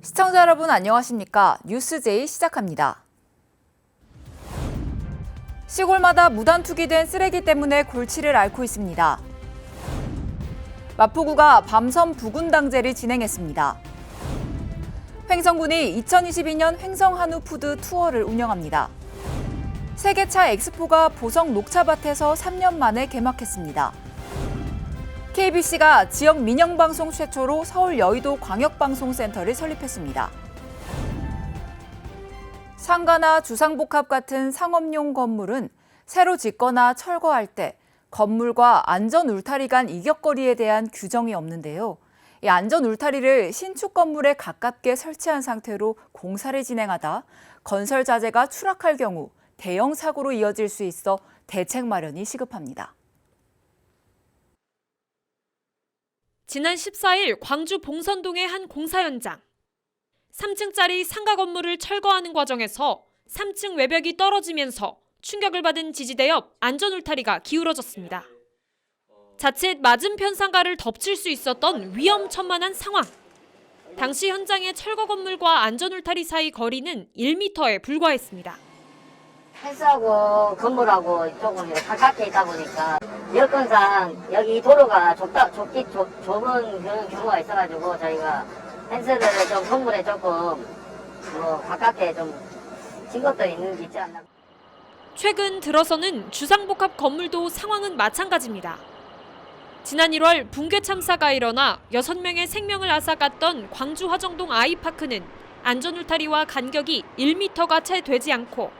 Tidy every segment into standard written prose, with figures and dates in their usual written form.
시청자 여러분 안녕하십니까? 뉴스제이 시작합니다. 시골마다 무단 투기된 쓰레기 때문에 골치를 앓고 있습니다. 마포구가 밤섬 부군당제를 진행했습니다. 횡성군이 2022년 횡성한우푸드 투어를 운영합니다. 세계차 엑스포가 보성 녹차밭에서 3년 만에 개막했습니다. KBC가 지역 민영방송 최초로 서울 여의도 광역방송센터를 설립했습니다. 상가나 주상복합 같은 상업용 건물은 새로 짓거나 철거할 때 건물과 안전 울타리 간 이격거리에 대한 규정이 없는데요. 이 안전 울타리를 신축 건물에 가깝게 설치한 상태로 공사를 진행하다 건설 자재가 추락할 경우 대형 사고로 이어질 수 있어 대책 마련이 시급합니다. 지난 14일 광주 봉선동의 한 공사 현장. 3층짜리 상가 건물을 철거하는 과정에서 3층 외벽이 떨어지면서 충격을 받은 지지대 옆 안전 울타리가 기울어졌습니다. 자칫 맞은편 상가를 덮칠 수 있었던 위험천만한 상황. 당시 현장의 철거 건물과 안전 울타리 사이 거리는 1m에 불과했습니다. 펜스하고 건물하고 조금 가깝게 있다 보니까 여건상 여기 도로가 좁은 그런 경우가 있어가지고 저희가 펜스를 좀 건물에 조금 가깝게 좀 진 것도 있지 않나. 최근 들어서는 주상복합 건물도 상황은 마찬가지입니다. 지난 1월 붕괴 참사가 일어나 6명의 생명을 앗아갔던 광주 화정동 아이파크는 안전 울타리와 간격이 1m가 채 되지 않고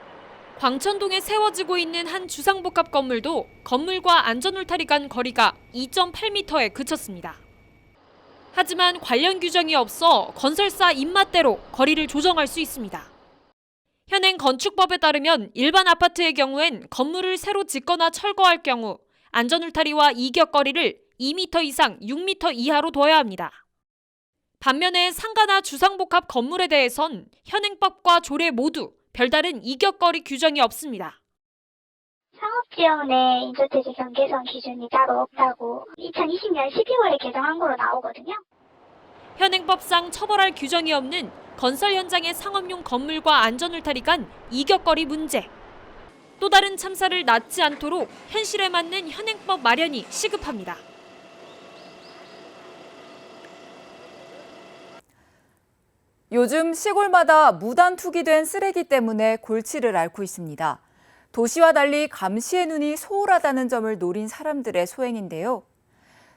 광천동에 세워지고 있는 한 주상복합 건물도 건물과 안전 울타리 간 거리가 2.8m에 그쳤습니다. 하지만 관련 규정이 없어 건설사 입맛대로 거리를 조정할 수 있습니다. 현행 건축법에 따르면 일반 아파트의 경우엔 건물을 새로 짓거나 철거할 경우 안전 울타리와 이격거리를 2m 이상 6m 이하로 둬야 합니다. 반면에 상가나 주상복합 건물에 대해선 현행법과 조례 모두 별다른 이격거리 규정이 없습니다. 상업지역 내 인조대지 경계선 기준이 따로 없다고 2020년 12월에 개정한 거로 나오거든요. 현행법상 처벌할 규정이 없는 건설 현장의 상업용 건물과 안전 울타리 간 이격거리 문제. 또 다른 참사를 낳지 않도록 현실에 맞는 현행법 마련이 시급합니다. 요즘 시골마다 무단 투기된 쓰레기 때문에 골치를 앓고 있습니다. 도시와 달리 감시의 눈이 소홀하다는 점을 노린 사람들의 소행인데요.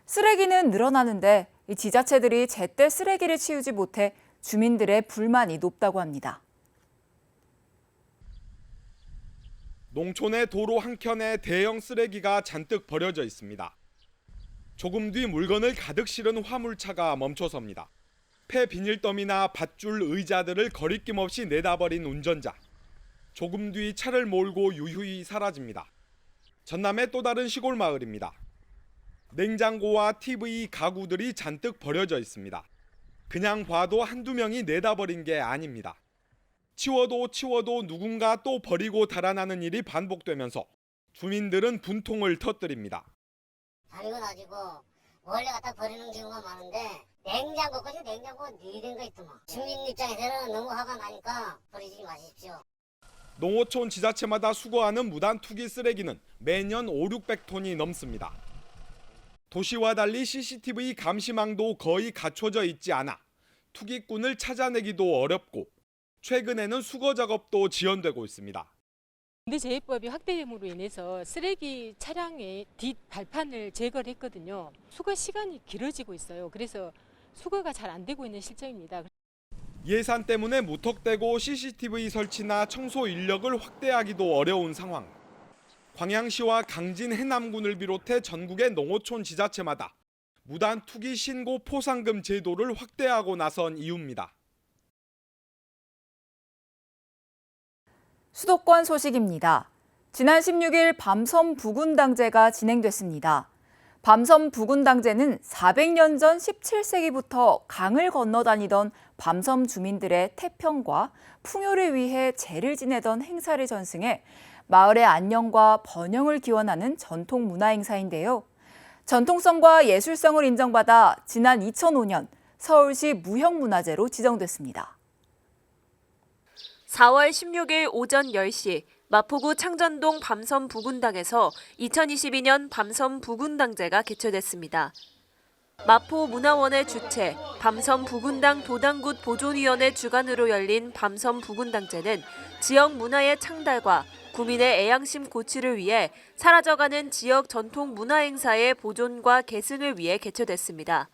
쓰레기는 늘어나는데 이 지자체들이 제때 쓰레기를 치우지 못해 주민들의 불만이 높다고 합니다. 농촌의 도로 한켠에 대형 쓰레기가 잔뜩 버려져 있습니다. 조금 뒤 물건을 가득 실은 화물차가 멈춰섭니다. 폐 비닐더미나 밧줄 의자들을 거리낌 없이 내다버린 운전자. 조금 뒤 차를 몰고 유유히 사라집니다. 전남의 또 다른 시골 마을입니다. 냉장고와 TV, 가구들이 잔뜩 버려져 있습니다. 그냥 봐도 한두 명이 내다버린 게 아닙니다. 치워도 누군가 또 버리고 달아나는 일이 반복되면서 주민들은 분통을 터뜨립니다. 버리고 놔지고 원래 갖다 버리는 경우가 많은데 냉장고까지 냉장고가 네 거 있더만. 주민 입장에서는 너무 화가 나니까 버리지 마십시오. 농어촌 지자체마다 수거하는 무단 투기 쓰레기는 매년 500~600톤이 넘습니다. 도시와 달리 CCTV 감시망도 거의 갖춰져 있지 않아 투기꾼을 찾아내기도 어렵고 최근에는 수거 작업도 지연되고 있습니다. 근대재해법이 확대됨으로 인해서 쓰레기 차량의 뒷 발판을 제거를 했거든요. 수거 시간이 길어지고 있어요. 그래서 수거가 잘 안 되고 있는 실정입니다. 예산 때문에 무턱대고 CCTV 설치나 청소 인력을 확대하기도 어려운 상황. 광양시와 강진 해남군을 비롯해 전국의 농어촌 지자체마다 무단 투기 신고 포상금 제도를 확대하고 나선 이유입니다. 수도권 소식입니다. 지난 16일 밤섬 부군당제가 진행됐습니다. 밤섬 부군당제는 400년 전 17세기부터 강을 건너 다니던 밤섬 주민들의 태평과 풍요를 위해 제를 지내던 행사를 전승해 마을의 안녕과 번영을 기원하는 전통 문화 행사인데요. 전통성과 예술성을 인정받아 지난 2005년 서울시 무형문화재로 지정됐습니다. 4월 16일 오전 10시 마포구 창전동 밤섬 부군당에서 2022년 밤섬 부군당제가 개최됐습니다. 마포문화원의 주최 밤섬 부군당 도당굿 보존위원회 주관으로 열린 밤섬 부군당제는 지역 문화의 창달과 구민의 애양심 고취를 위해 사라져가는 지역 전통 문화 행사의 보존과 계승을 위해 개최됐습니다.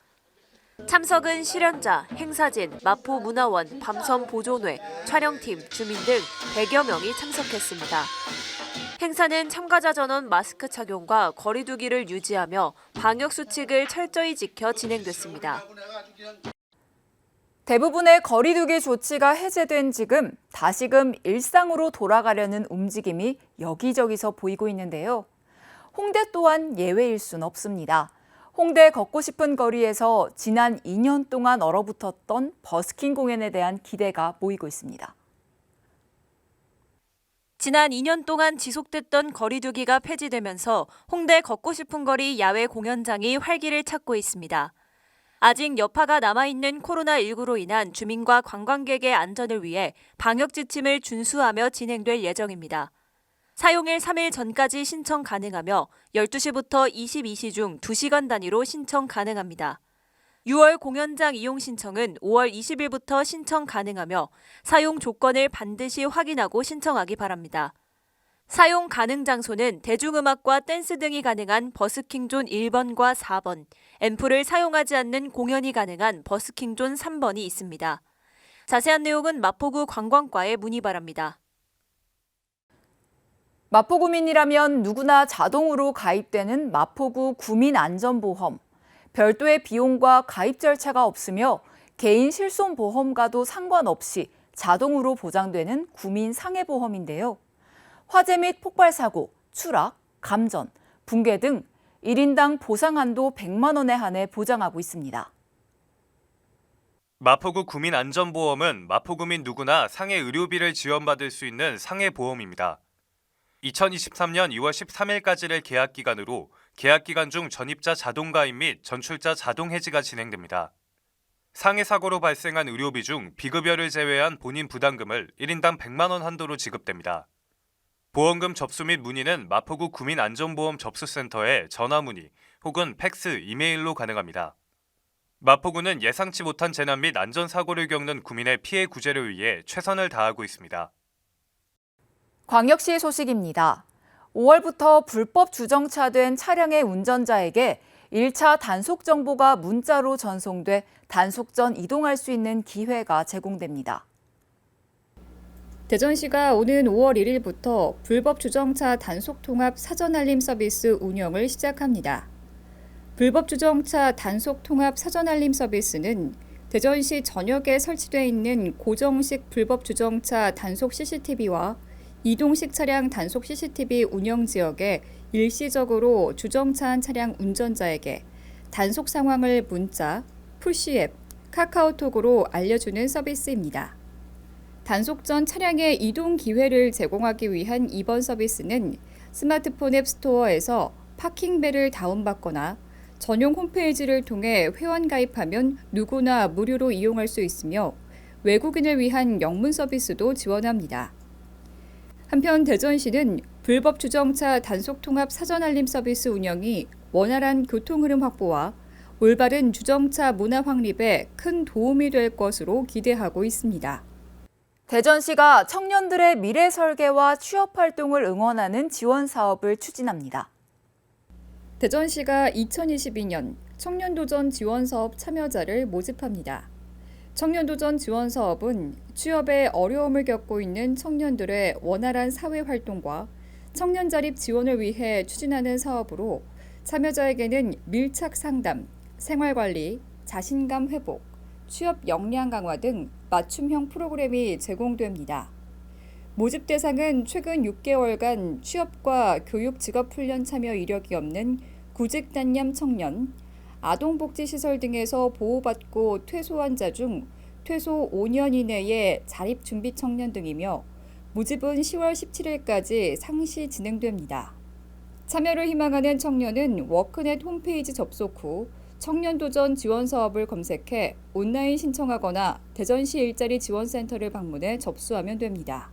참석은 실현자, 행사진, 마포문화원, 밤섬 보존회, 촬영팀, 주민 등 100여 명이 참석했습니다. 행사는 참가자 전원 마스크 착용과 거리 두기를 유지하며 방역수칙을 철저히 지켜 진행됐습니다. 대부분의 거리 두기 조치가 해제된 지금 다시금 일상으로 돌아가려는 움직임이 여기저기서 보이고 있는데요. 홍대 또한 예외일 순 없습니다. 홍대 걷고 싶은 거리에서 지난 2년 동안 얼어붙었던 버스킹 공연에 대한 기대가 모이고 있습니다. 지난 2년 동안 지속됐던 거리 두기가 폐지되면서 홍대 걷고 싶은 거리 야외 공연장이 활기를 찾고 있습니다. 아직 여파가 남아있는 코로나19로 인한 주민과 관광객의 안전을 위해 방역 지침을 준수하며 진행될 예정입니다. 사용일 3일 전까지 신청 가능하며 12시부터 22시 중 2시간 단위로 신청 가능합니다. 6월 공연장 이용 신청은 5월 20일부터 신청 가능하며 사용 조건을 반드시 확인하고 신청하기 바랍니다. 사용 가능 장소는 대중음악과 댄스 등이 가능한 버스킹존 1번과 4번, 앰프를 사용하지 않는 공연이 가능한 버스킹존 3번이 있습니다. 자세한 내용은 마포구 관광과에 문의 바랍니다. 마포구민이라면 누구나 자동으로 가입되는 마포구 구민안전보험. 별도의 비용과 가입 절차가 없으며 개인 실손보험과도 상관없이 자동으로 보장되는 구민상해보험인데요. 화재 및 폭발사고, 추락, 감전, 붕괴 등 1인당 보상한도 100만 원에 한해 보장하고 있습니다. 마포구 구민안전보험은 마포구민 누구나 상해 의료비를 지원받을 수 있는 상해보험입니다. 2023년 2월 13일까지를 계약기간으로 계약기간 중 전입자 자동가입 및 전출자 자동해지가 진행됩니다. 상해 사고로 발생한 의료비 중 비급여를 제외한 본인 부담금을 1인당 100만 원 한도로 지급됩니다. 보험금 접수 및 문의는 마포구 구민안전보험 접수센터에 전화 문의 혹은 팩스, 이메일로 가능합니다. 마포구는 예상치 못한 재난 및 안전사고를 겪는 구민의 피해 구제를 위해 최선을 다하고 있습니다. 광역시 소식입니다. 5월부터 불법 주정차된 차량의 운전자에게 1차 단속 정보가 문자로 전송돼 단속 전 이동할 수 있는 기회가 제공됩니다. 대전시가 오는 5월 1일부터 불법 주정차 단속 통합 사전 알림 서비스 운영을 시작합니다. 불법 주정차 단속 통합 사전 알림 서비스는 대전시 전역에 설치되어 있는 고정식 불법 주정차 단속 CCTV와 이동식 차량 단속 CCTV 운영 지역에 일시적으로 주정차한 차량 운전자에게 단속 상황을 문자, 푸시앱, 카카오톡으로 알려주는 서비스입니다. 단속 전 차량의 이동 기회를 제공하기 위한 이번 서비스는 스마트폰 앱 스토어에서 파킹벨을 다운받거나 전용 홈페이지를 통해 회원 가입하면 누구나 무료로 이용할 수 있으며 외국인을 위한 영문 서비스도 지원합니다. 한편 대전시는 불법 주정차 단속 통합 사전 알림 서비스 운영이 원활한 교통 흐름 확보와 올바른 주정차 문화 확립에 큰 도움이 될 것으로 기대하고 있습니다. 대전시가 청년들의 미래 설계와 취업 활동을 응원하는 지원 사업을 추진합니다. 대전시가 2022년 청년도전 지원사업 참여자를 모집합니다. 청년도전 지원사업은 취업에 어려움을 겪고 있는 청년들의 원활한 사회활동과 청년 자립 지원을 위해 추진하는 사업으로 참여자에게는 밀착 상담, 생활관리, 자신감 회복, 취업 역량 강화 등 맞춤형 프로그램이 제공됩니다. 모집 대상은 최근 6개월간 취업과 교육 직업훈련 참여 이력이 없는 구직단념 청년, 아동복지시설 등에서 보호받고 퇴소한 자 중 퇴소 5년 이내의 자립준비 청년 등이며 모집은 10월 17일까지 상시 진행됩니다. 참여를 희망하는 청년은 워크넷 홈페이지 접속 후 청년도전 지원 사업을 검색해 온라인 신청하거나 대전시 일자리 지원센터를 방문해 접수하면 됩니다.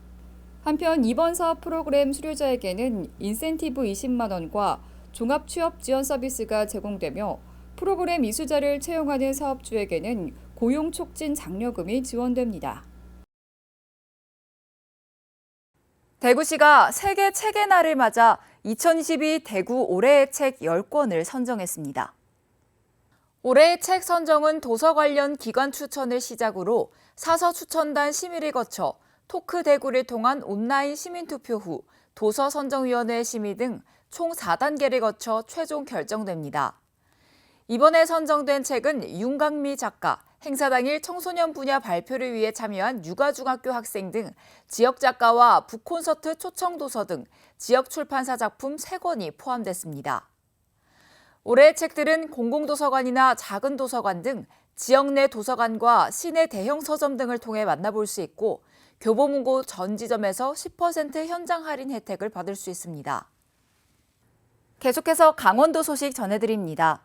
한편 이번 사업 프로그램 수료자에게는 인센티브 20만 원과 종합 취업 지원 서비스가 제공되며 프로그램 이수자를 채용하는 사업주에게는 고용 촉진 장려금이 지원됩니다. 대구시가 세계 책의 날을 맞아 2022 대구 올해의 책 10권을 선정했습니다. 올해의 책 선정은 도서 관련 기관 추천을 시작으로 사서 추천단 심의를 거쳐 토크 대구를 통한 온라인 시민투표 후 도서 선정위원회 심의 등 총 4단계를 거쳐 최종 결정됩니다. 이번에 선정된 책은 윤강미 작가, 행사 당일 청소년 분야 발표를 위해 참여한 유가중학교 학생 등 지역 작가와 북콘서트 초청도서 등 지역 출판사 작품 3권이 포함됐습니다. 올해의 책들은 공공도서관이나 작은 도서관 등 지역 내 도서관과 시내 대형 서점 등을 통해 만나볼 수 있고 교보문고 전 지점에서 10% 현장 할인 혜택을 받을 수 있습니다. 계속해서 강원도 소식 전해드립니다.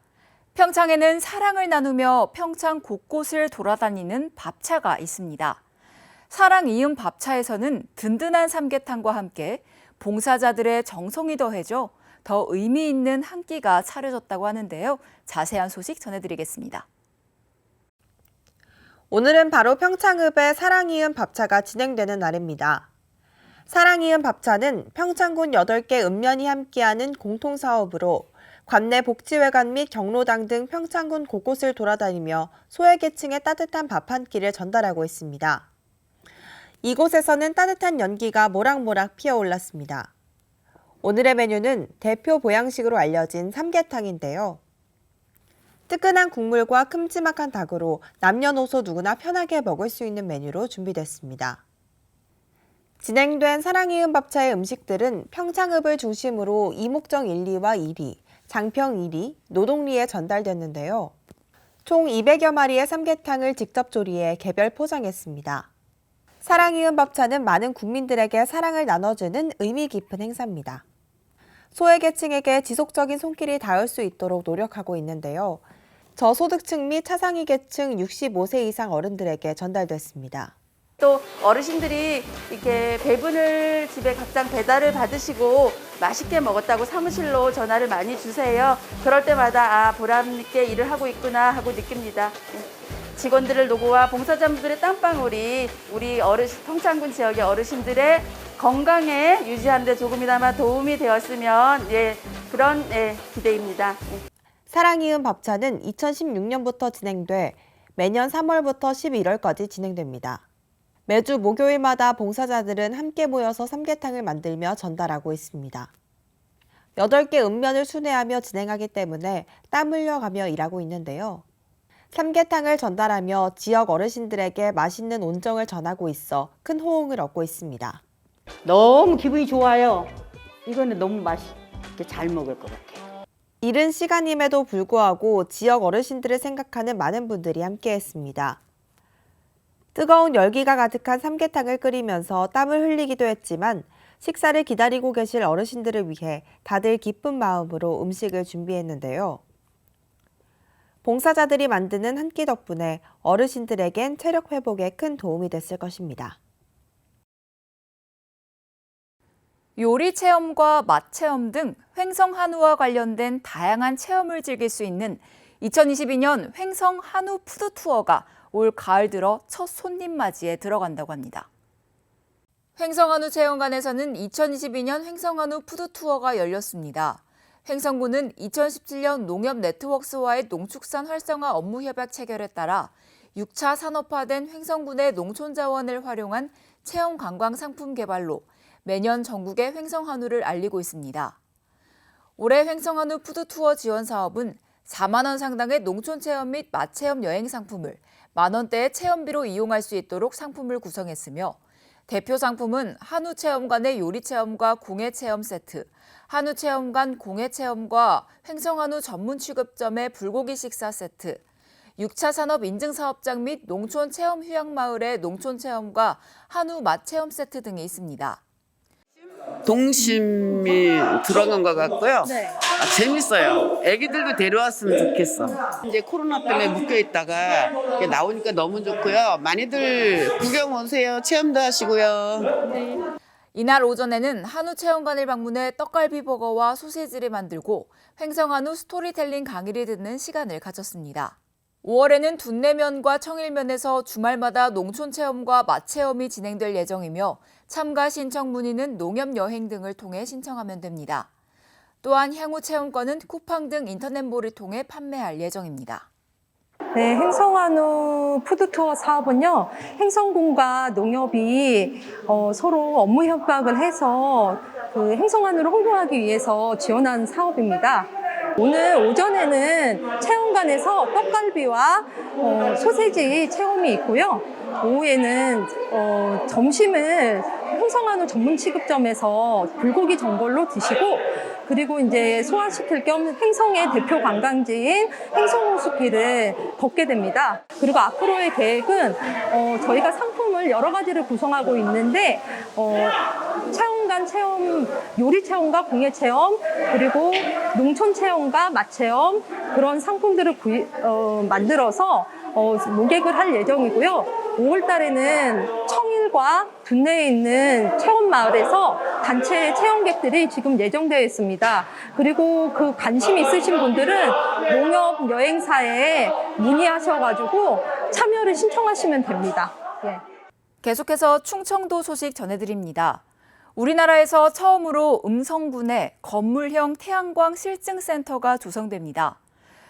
평창에는 사랑을 나누며 평창 곳곳을 돌아다니는 밥차가 있습니다. 사랑 이음 밥차에서는 든든한 삼계탕과 함께 봉사자들의 정성이 더해져 더 의미 있는 한 끼가 차려졌다고 하는데요. 자세한 소식 전해드리겠습니다. 오늘은 바로 평창읍의 사랑이음 밥차가 진행되는 날입니다. 사랑이음 밥차는 평창군 8개 읍면이 함께하는 공통사업으로 관내 복지회관 및 경로당 등 평창군 곳곳을 돌아다니며 소외계층에 따뜻한 밥 한 끼를 전달하고 있습니다. 이곳에서는 따뜻한 연기가 모락모락 피어올랐습니다. 오늘의 메뉴는 대표 보양식으로 알려진 삼계탕인데요. 뜨끈한 국물과 큼지막한 닭으로 남녀노소 누구나 편하게 먹을 수 있는 메뉴로 준비됐습니다. 진행된 사랑이음 밥차의 음식들은 평창읍을 중심으로 이목정 1리와 2리, 장평 2리, 노동리에 전달됐는데요. 총 200여 마리의 삼계탕을 직접 조리해 개별 포장했습니다. 사랑이음 밥차는 많은 국민들에게 사랑을 나눠주는 의미 깊은 행사입니다. 소외계층에게 지속적인 손길이 닿을 수 있도록 노력하고 있는데요. 저소득층 및 차상위 계층 65세 이상 어른들에게 전달됐습니다. 또 어르신들이 이렇게 배분을 집에 각장 배달을 받으시고 맛있게 먹었다고 사무실로 전화를 많이 주세요. 그럴 때마다 보람 있게 일을 하고 있구나 하고 느낍니다. 직원들의 노고와 봉사자분들의 땀방울이 우리 평창군 지역의 어르신들의 건강에 유지하는 데 조금이나마 도움이 되었으면 그런 기대입니다. 사랑이음 밥차는 2016년부터 진행돼 매년 3월부터 11월까지 진행됩니다. 매주 목요일마다 봉사자들은 함께 모여서 삼계탕을 만들며 전달하고 있습니다. 8개 읍면을 순회하며 진행하기 때문에 땀 흘려가며 일하고 있는데요. 삼계탕을 전달하며 지역 어르신들에게 맛있는 온정을 전하고 있어 큰 호응을 얻고 있습니다. 너무 기분이 좋아요. 이거는 너무 맛있게 잘 먹을 것 같아요. 이른 시간임에도 불구하고 지역 어르신들을 생각하는 많은 분들이 함께했습니다. 뜨거운 열기가 가득한 삼계탕을 끓이면서 땀을 흘리기도 했지만 식사를 기다리고 계실 어르신들을 위해 다들 기쁜 마음으로 음식을 준비했는데요. 봉사자들이 만드는 한 끼 덕분에 어르신들에겐 체력 회복에 큰 도움이 됐을 것입니다. 요리 체험과 맛 체험 등 횡성 한우와 관련된 다양한 체험을 즐길 수 있는 2022년 횡성 한우 푸드 투어가 올 가을 들어 첫 손님 맞이에 들어간다고 합니다. 횡성한우 체험관에서는 2022년 횡성한우 푸드 투어가 열렸습니다. 횡성군은 2017년 농협네트워크스와의 농축산 활성화 업무 협약 체결에 따라 6차 산업화된 횡성군의 농촌 자원을 활용한 체험 관광 상품 개발로 매년 전국의 횡성한우를 알리고 있습니다. 올해 횡성한우 푸드 투어 지원 사업은 4만 원 상당의 농촌 체험 및 맛 체험 여행 상품을 만 원대의 체험비로 이용할 수 있도록 상품을 구성했으며 대표 상품은 한우 체험관의 요리 체험과 공예 체험 세트, 한우 체험관 공예 체험과 횡성한우 전문 취급점의 불고기 식사 세트, 6차 산업 인증 사업장 및 농촌 체험 휴양 마을의 농촌 체험과 한우 맛 체험 세트 등이 있습니다. 동심이 들어간 것 같고요. 재밌어요. 애기들도 데려왔으면 좋겠어. 이제 코로나 때문에 묶여있다가 나오니까 너무 좋고요. 많이들 구경 오세요. 체험도 하시고요. 이날 오전에는 한우 체험관을 방문해 떡갈비 버거와 소시지를 만들고 횡성한우 스토리텔링 강의를 듣는 시간을 가졌습니다. 5월에는 둔내면과 청일면에서 주말마다 농촌 체험과 맛 체험이 진행될 예정이며 참가 신청 문의는 농협여행 등을 통해 신청하면 됩니다. 또한 향후 체험권은 쿠팡 등 인터넷몰을 통해 판매할 예정입니다. 네, 행성한우 푸드투어 사업은요, 행성군과 농협이 서로 업무 협약을 해서 그 행성한우를 홍보하기 위해서 지원한 사업입니다. 오늘 오전에는 체험관에서 떡갈비와 소세지 체험이 있고요. 오후에는 점심을 행성한우 전문 취급점에서 불고기 전골로 드시고, 그리고 이제 소화시킬 겸 행성의 대표 관광지인 행성호수길을 걷게 됩니다. 그리고 앞으로의 계획은 저희가 상품을 여러 가지를 구성하고 있는데 체험관 체험, 요리 체험과 공예 체험, 그리고 농촌 체험과 맛 체험, 그런 상품들을 만들어서 모객을 할 예정이고요. 5월 달에는 청일과 둔내에 있는 체험마을에서 단체 체험객들이 지금 예정되어 있습니다. 그리고 그 관심 있으신 분들은 농협 여행사에 문의하셔가지고 참여를 신청하시면 됩니다. 예. 계속해서 충청도 소식 전해드립니다. 우리나라에서 처음으로 음성군에 건물형 태양광 실증센터가 조성됩니다.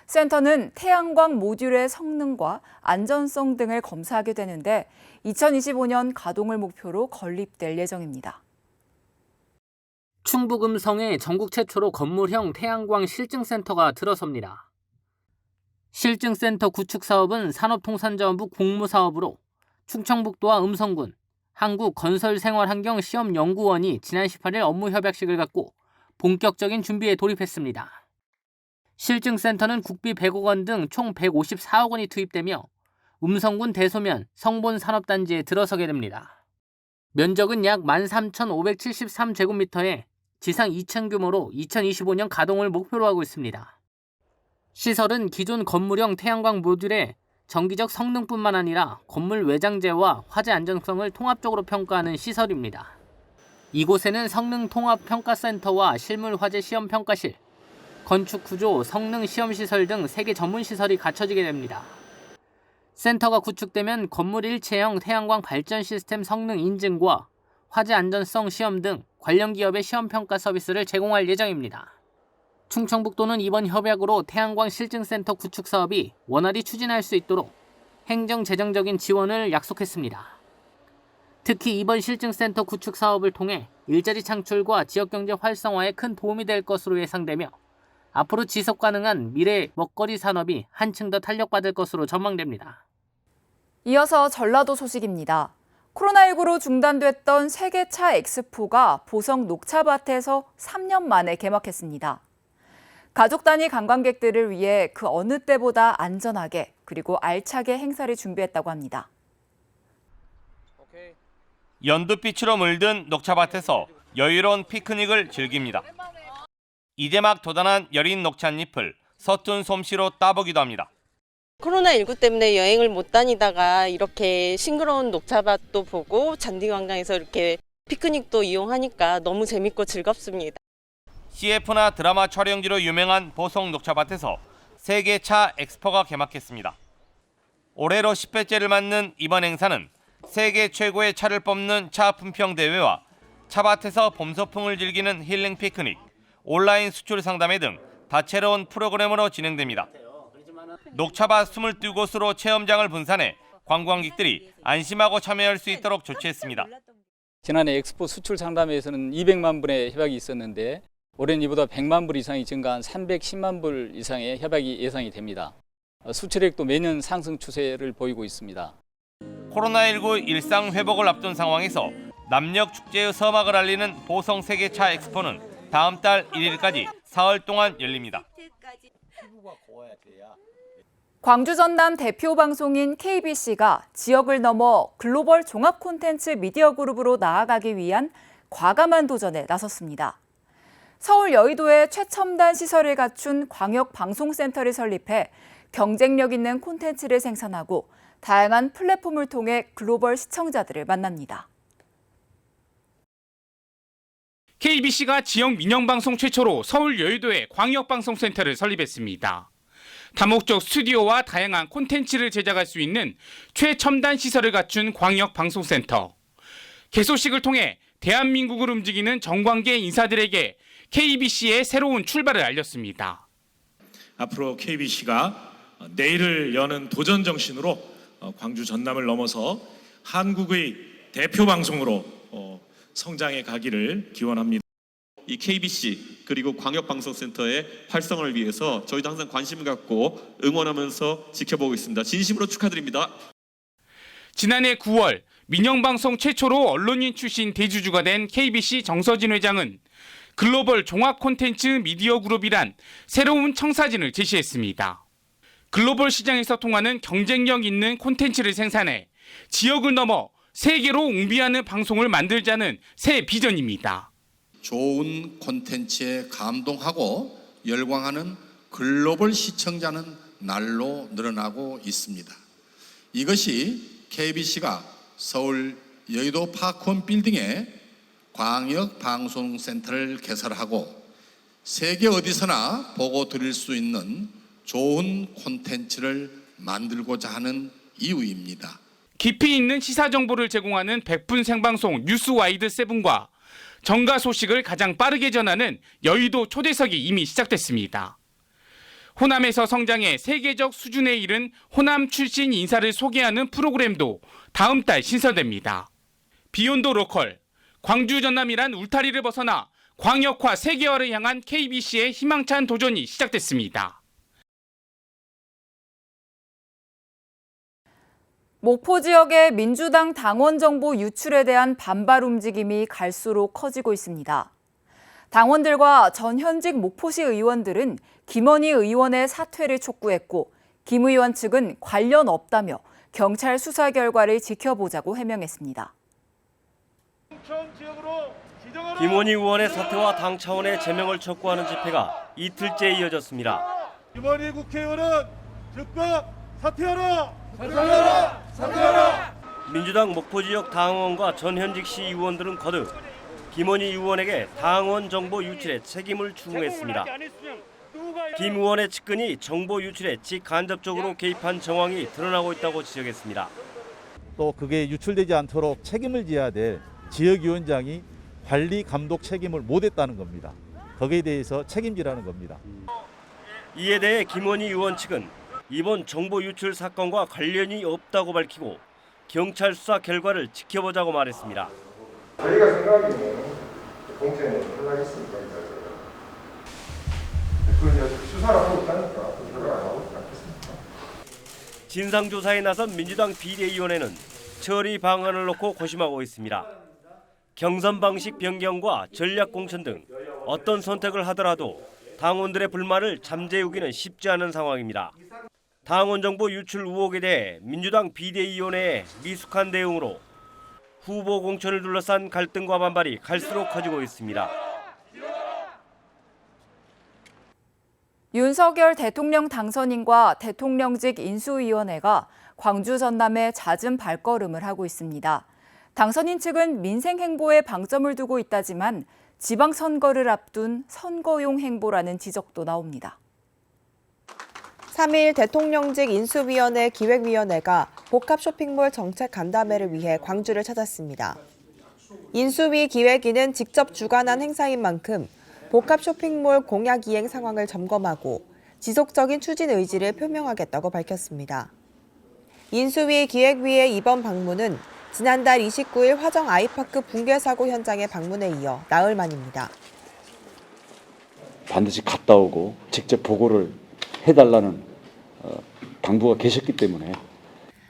센터는 태양광 모듈의 성능과 안전성 등을 검사하게 되는데 2025년 가동을 목표로 건립될 예정입니다. 충북 음성에 전국 최초로 건물형 태양광 실증센터가 들어섭니다. 실증센터 구축 사업은 산업통상자원부 공모사업으로 충청북도와 음성군, 한국건설생활환경시험연구원이 지난 18일 업무 협약식을 갖고 본격적인 준비에 돌입했습니다. 실증센터는 국비 100억 원 등 총 154억 원이 투입되며 음성군 대소면 성본산업단지에 들어서게 됩니다. 면적은 약 13,573제곱미터에 지상 2층 규모로 2025년 가동을 목표로 하고 있습니다. 시설은 기존 건물형 태양광 모듈의 정기적 성능뿐만 아니라 건물 외장재와 화재 안전성을 통합적으로 평가하는 시설입니다. 이곳에는 성능통합평가센터와 실물화재 시험평가실, 건축구조, 성능 시험시설 등 3개 전문시설이 갖춰지게 됩니다. 센터가 구축되면 건물 일체형 태양광 발전 시스템 성능 인증과 화재 안전성 시험 등 관련 기업의 시험평가 서비스를 제공할 예정입니다. 충청북도는 이번 협약으로 태양광 실증센터 구축 사업이 원활히 추진할 수 있도록 행정 재정적인 지원을 약속했습니다. 특히 이번 실증센터 구축 사업을 통해 일자리 창출과 지역경제 활성화에 큰 도움이 될 것으로 예상되며 앞으로 지속 가능한 미래 먹거리 산업이 한층 더 탄력받을 것으로 전망됩니다. 이어서 전라도 소식입니다. 코로나19로 중단됐던 세계차 엑스포가 보성 녹차밭에서 3년 만에 개막했습니다. 가족 단위 관광객들을 위해 그 어느 때보다 안전하게 그리고 알차게 행사를 준비했다고 합니다. 연두빛으로 물든 녹차밭에서 여유로운 피크닉을 즐깁니다. 이제 막 돋아난 여린 녹찻잎을 서툰 솜씨로 따보기도 합니다. 코로나19 때문에 여행을 못 다니다가 이렇게 싱그러운 녹차밭도 보고 잔디광장에서 이렇게 피크닉도 이용하니까 너무 재밌고 즐겁습니다. CF나 드라마 촬영지로 유명한 보성 녹차밭에서 세계차 엑스포가 개막했습니다. 올해로 10회째를 맞는 이번 행사는 세계 최고의 차를 뽑는 차 품평 대회와 차밭에서 봄 소풍을 즐기는 힐링 피크닉, 온라인 수출 상담회 등 다채로운 프로그램으로 진행됩니다. 녹차밭 22곳으로 체험장을 분산해 관광객들이 안심하고 참여할 수 있도록 조치했습니다. 지난해 엑스포 수출 상담회에서는 200만 불의 협약이 있었는데 올해는 이보다 100만 불 이상이 증가한 310만 불 이상의 협약이 예상이 됩니다. 수출액도 매년 상승 추세를 보이고 있습니다. 코로나19 일상 회복을 앞둔 상황에서 남녘 축제의 서막을 알리는 보성 세계차 엑스포는 다음 달 1일까지 사흘 동안 열립니다. 광주 전남 대표 방송인 KBC가 지역을 넘어 글로벌 종합 콘텐츠 미디어 그룹으로 나아가기 위한 과감한 도전에 나섰습니다. 서울 여의도에 최첨단 시설을 갖춘 광역방송센터를 설립해 경쟁력 있는 콘텐츠를 생산하고 다양한 플랫폼을 통해 글로벌 시청자들을 만납니다. KBC가 지역 민영방송 최초로 서울 여의도에 광역방송센터를 설립했습니다. 다목적 스튜디오와 다양한 콘텐츠를 제작할 수 있는 최첨단 시설을 갖춘 광역방송센터. 개소식을 통해 대한민국을 움직이는 정관계 인사들에게 KBC의 새로운 출발을 알렸습니다. 앞으로 KBC가 내일을 여는 도전 정신으로 광주 전남을 넘어서 한국의 대표 방송으로 성장해 가기를 기원합니다. 이 KBC 그리고 광역방송센터의 활성화를 위해서 저희도 항상 관심을 갖고 응원하면서 지켜보고 있습니다. 진심으로 축하드립니다. 지난해 9월 민영방송 최초로 언론인 출신 대주주가 된 KBC 정서진 회장은 글로벌 종합 콘텐츠 미디어 그룹이란 새로운 청사진을 제시했습니다. 글로벌 시장에서 통하는 경쟁력 있는 콘텐츠를 생산해 지역을 넘어 세계로 웅비하는 방송을 만들자는 새 비전입니다. 좋은 콘텐츠에 감동하고 열광하는 글로벌 시청자는 날로 늘어나고 있습니다. 이것이 KBC가 서울 여의도 파크원 빌딩에 광역방송센터를 개설하고 세계 어디서나 보고 들을 수 있는 좋은 콘텐츠를 만들고자 하는 이유입니다. 깊이 있는 시사 정보를 제공하는 100분 생방송 뉴스와이드 7과 정가 소식을 가장 빠르게 전하는 여의도 초대석이 이미 시작됐습니다. 호남에서 성장해 세계적 수준에 이른 호남 출신 인사를 소개하는 프로그램도 다음 달 신설됩니다. 비욘드 로컬, 광주 전남이란 울타리를 벗어나 광역화 세계화를 향한 KBC의 희망찬 도전이 시작됐습니다. 목포 지역의 민주당 당원 정보 유출에 대한 반발 움직임이 갈수록 커지고 있습니다. 당원들과 전 현직 목포시 의원들은 김원희 의원의 사퇴를 촉구했고 김 의원 측은 관련 없다며 경찰 수사 결과를 지켜보자고 해명했습니다. 김원희 의원의 사퇴와 당 차원의 제명을 촉구하는 집회가 이틀째 이어졌습니다. 김원희 국회의원은 즉각 사퇴하라! 사퇴하라! 사퇴하라! 민주당 목포 지역 당원과 전 현직 시의원들은 거듭 김원희 의원에게 당원 정보 유출에 책임을 추궁했습니다. 김 의원의 측근이 정보 유출에 직간접적으로 개입한 정황이 드러나고 있다고 지적했습니다. 또 그게 유출되지 않도록 책임을 져야 될 지역위원장이 관리 감독 책임을 못했다는 겁니다. 거기에 대해서 책임지라는 겁니다. 이에 대해 김원희 의원 측은 이번 정보 유출 사건과 관련이 없다고 밝히고 경찰 수사 결과를 지켜보자고 말했습니다. 저희가 생각하기에는 공천에 연락했으니까 그건 수사를 하고 있다니까 결과가 나오지 않겠습니까? 진상조사에 나선 민주당 비대위원회는 처리 방안을 놓고 고심하고 있습니다. 경선 방식 변경과 전략 공천 등 어떤 선택을 하더라도 당원들의 불만을 잠재우기는 쉽지 않은 상황입니다. 당원 정보 유출 의혹에 대해 민주당 비대위원회의 미숙한 대응으로 후보 공천을 둘러싼 갈등과 반발이 갈수록 커지고 있습니다. 윤석열 대통령 당선인과 대통령직 인수위원회가 광주 전남에 잦은 발걸음을 하고 있습니다. 당선인 측은 민생 행보에 방점을 두고 있다지만 지방선거를 앞둔 선거용 행보라는 지적도 나옵니다. 3일 대통령직 인수위원회 기획위원회가 복합 쇼핑몰 정책 간담회를 위해 광주를 찾았습니다. 인수위 기획위는 직접 주관한 행사인 만큼 복합 쇼핑몰 공약 이행 상황을 점검하고 지속적인 추진 의지를 표명하겠다고 밝혔습니다. 인수위 기획위의 이번 방문은 지난달 29일 화정 아이파크 붕괴 사고 현장의 방문에 이어 나흘 만입니다. 반드시 갔다 오고 직접 보고를 해달라는 당부가 계셨기 때문에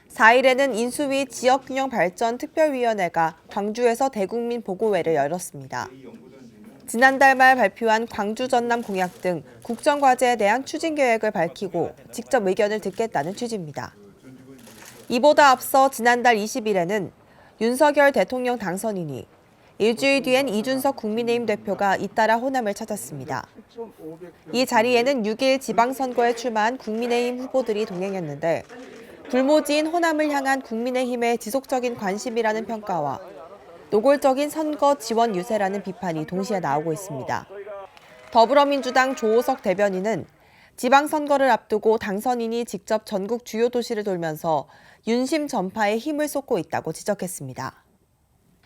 4일에는 인수위 지역균형발전특별위원회가 광주에서 대국민 보고회를 열었습니다. 지난달 말 발표한 광주 전남 공약 등 국정과제에 대한 추진 계획을 밝히고 직접 의견을 듣겠다는 취지입니다. 이보다 앞서 지난달 20일에는 윤석열 대통령 당선인이 일주일 뒤엔 이준석 국민의힘 대표가 잇따라 호남을 찾았습니다. 이 자리에는 6일 지방선거에 출마한 국민의힘 후보들이 동행했는데 불모지인 호남을 향한 국민의힘의 지속적인 관심이라는 평가와 노골적인 선거 지원 유세라는 비판이 동시에 나오고 있습니다. 더불어민주당 조호석 대변인은 지방선거를 앞두고 당선인이 직접 전국 주요 도시를 돌면서 윤심 전파에 힘을 쏟고 있다고 지적했습니다.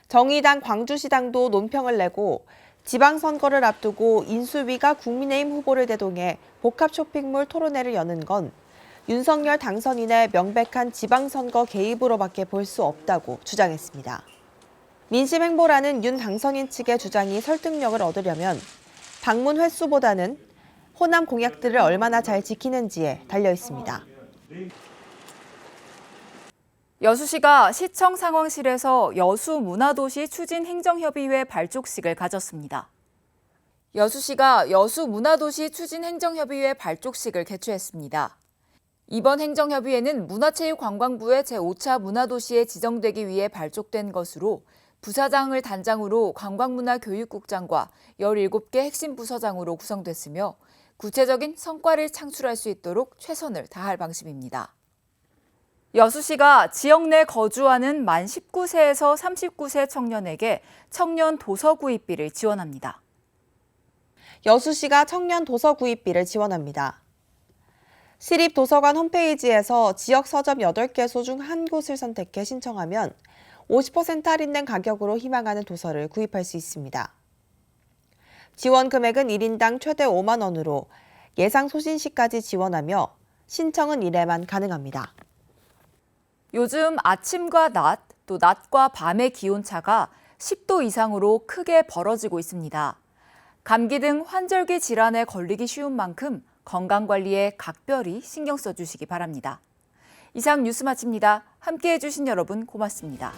정의당 광주시당도 논평을 내고 지방선거를 앞두고 인수위가 국민의힘 후보를 대동해 복합 쇼핑몰 토론회를 여는 건 윤석열 당선인의 명백한 지방선거 개입으로밖에 볼 수 없다고 주장했습니다. 민심행보라는 윤 당선인 측의 주장이 설득력을 얻으려면 방문 횟수보다는 호남 공약들을 얼마나 잘 지키는지에 달려 있습니다. 여수시가 시청 상황실에서 여수 문화도시 추진 행정협의회 발족식을 가졌습니다. 여수시가 여수 문화도시 추진 행정협의회 발족식을 개최했습니다. 이번 행정협의회는 문화체육관광부의 제5차 문화도시에 지정되기 위해 발족된 것으로 부사장을 단장으로 관광문화교육국장과 17개 핵심 부서장으로 구성됐으며 구체적인 성과를 창출할 수 있도록 최선을 다할 방침입니다. 여수시가 지역 내 거주하는 만 19세에서 39세 청년에게 청년 도서 구입비를 지원합니다. 여수시가 청년 도서 구입비를 지원합니다. 시립도서관 홈페이지에서 지역 서점 8개소 중 한 곳을 선택해 신청하면 50% 할인된 가격으로 희망하는 도서를 구입할 수 있습니다. 지원 금액은 1인당 최대 5만 원으로 예상 소진시까지 지원하며 신청은 1회만 가능합니다. 요즘 아침과 낮, 또 낮과 밤의 기온차가 10도 이상으로 크게 벌어지고 있습니다. 감기 등 환절기 질환에 걸리기 쉬운 만큼 건강관리에 각별히 신경 써주시기 바랍니다. 이상 뉴스 마칩니다. 함께해 주신 여러분 고맙습니다.